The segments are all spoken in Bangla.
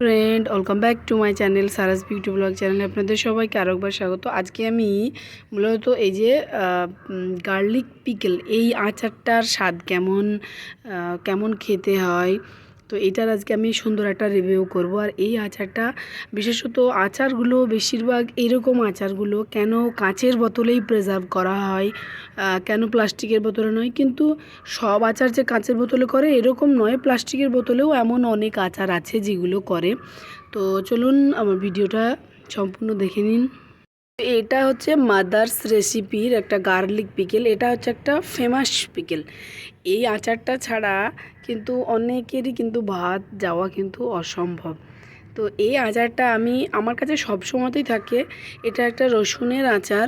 Friend welcome back to my channel Sara's beauty blog চ্যানেলে আপনাদের সবাইকে আরেকবার স্বাগত। আজকে আমি মূলত এই যে গার্লিক পিকল এই আচারটার স্বাদ কেমন খেতে হয়, তো এটার আজকে আমি সুন্দর একটা রিভিউ করব। আর এই আচারটা বিশেষত আচারগুলো বেশিরভাগ এরকম আচারগুলো কেন কাঁচের বোতলেই প্রিজার্ভ করা হয়, কেন প্লাস্টিকের বোতলে নয়। কিন্তু সব আচার যে কাঁচের বোতলে করে এরকম নয়, প্লাস্টিকের বোতলেও এমন অনেক আচার আছে যেগুলো করে। তো চলুন আমার ভিডিওটা সম্পূর্ণ দেখে নিন। এটা হচ্ছে মাদার্স রেসিপির একটা গার্লিক পিকেল। এটা হচ্ছে একটা ফেমাস পিকেল। এই আচারটা ছাড়া কিন্তু অনেকেরই কিন্তু ভাত যাওয়া কিন্তু অসম্ভব। তো এই আচারটা আমার কাছে সবসময়তেই থাকে। এটা একটা রসুনের আচার।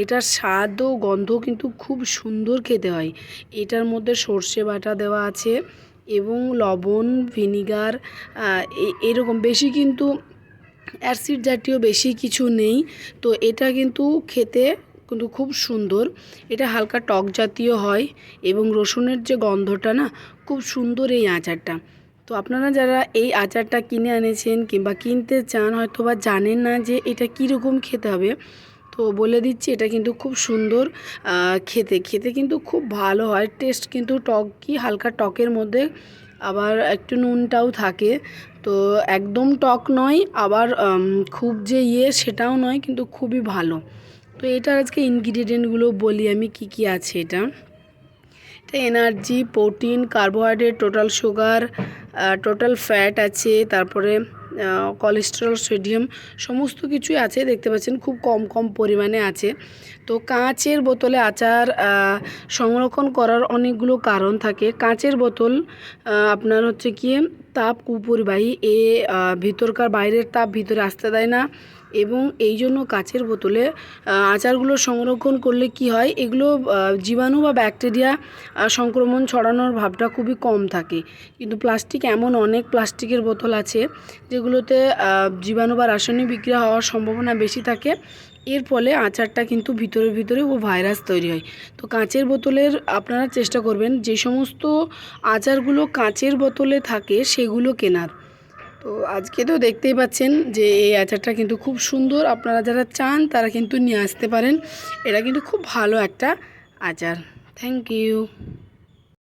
এটার স্বাদ ও গন্ধ কিন্তু খুব সুন্দর খেতে হয়। এটার মধ্যে সর্ষে বাটা দেওয়া আছে এবং লবণ, ভিনিগার, এরকম বেশি কিন্তু অ্যাসিড জাতীয় বেশি কিছু নেই। তো এটা কিন্তু খেতে কিন্তু খুব সুন্দর। এটা হালকা টক জাতীয় হয় এবং রসুনের যে গন্ধটা না, খুব সুন্দর এই আচারটা। তো আপনারা যারা এই আচারটা কিনে এনেছেন কিংবা কিনতে চান, হয়তো বা জানেন না যে এটা কীরকম খেতে হবে, তো বলে দিচ্ছি এটা কিন্তু খুব সুন্দর খেতে কিন্তু খুব ভালো হয়। টেস্ট কিন্তু হালকা টকের মধ্যে আবার একটু নুনটাও থাকে। তো একদম টক নয়, আবার খুব যে সেটাও নয়, কিন্তু খুবই ভালো। তো এটার আজকে ইনগ্রিডিয়েন্টগুলো বলি আমি কি আছে। এটা energy, protein, carbohydrate, total sugar, total fat আছে, তারপরে কোলেস্টেরল, সোডিয়াম সমস্ত কিছুই আছে। দেখতে পাচ্ছেন খুব কম পরিমাণে আছে। তো কাঁচের বোতলে আচার সংরক্ষণ করার অনেকগুলো কারণ থাকে। কাঁচের বোতল আপনার হচ্ছে কি তাপ কুপরিবাহী, ভিতরকার বাইরের তাপ ভিতরে আসতে দেয় না, এবং এই জন্য কাঁচের বোতলে আচারগুলো সংরক্ষণ করলে কি হয়, এগুলো জীবাণু বা ব্যাকটেরিয়া সংক্রমণ ছড়ানোর ভাবটা খুবই কম থাকে। কিন্তু এমন অনেক প্লাস্টিকের বোতল আছে যেগুলোতে জীবাণু বা রাসায়নিক বিক্রিয়া হওয়ার সম্ভাবনা বেশি থাকে। এর ফলে আচারটা কিন্তু ভিতরে ভাইরাস তৈরি হয়। তো কাঁচের বোতলের আপনারা চেষ্টা করবেন যে সমস্ত আচারগুলো কাঁচের বোতলে থাকে সেগুলো কেনার। তো আজকে তো দেখতেই পাচ্ছেন যে এই আচারটা কিন্তু খুব সুন্দর। আপনারা যারা চান তারা কিন্তু নিয়ে আসতে পারেন। এটা কিন্তু খুব ভালো একটা আচার। Thank you.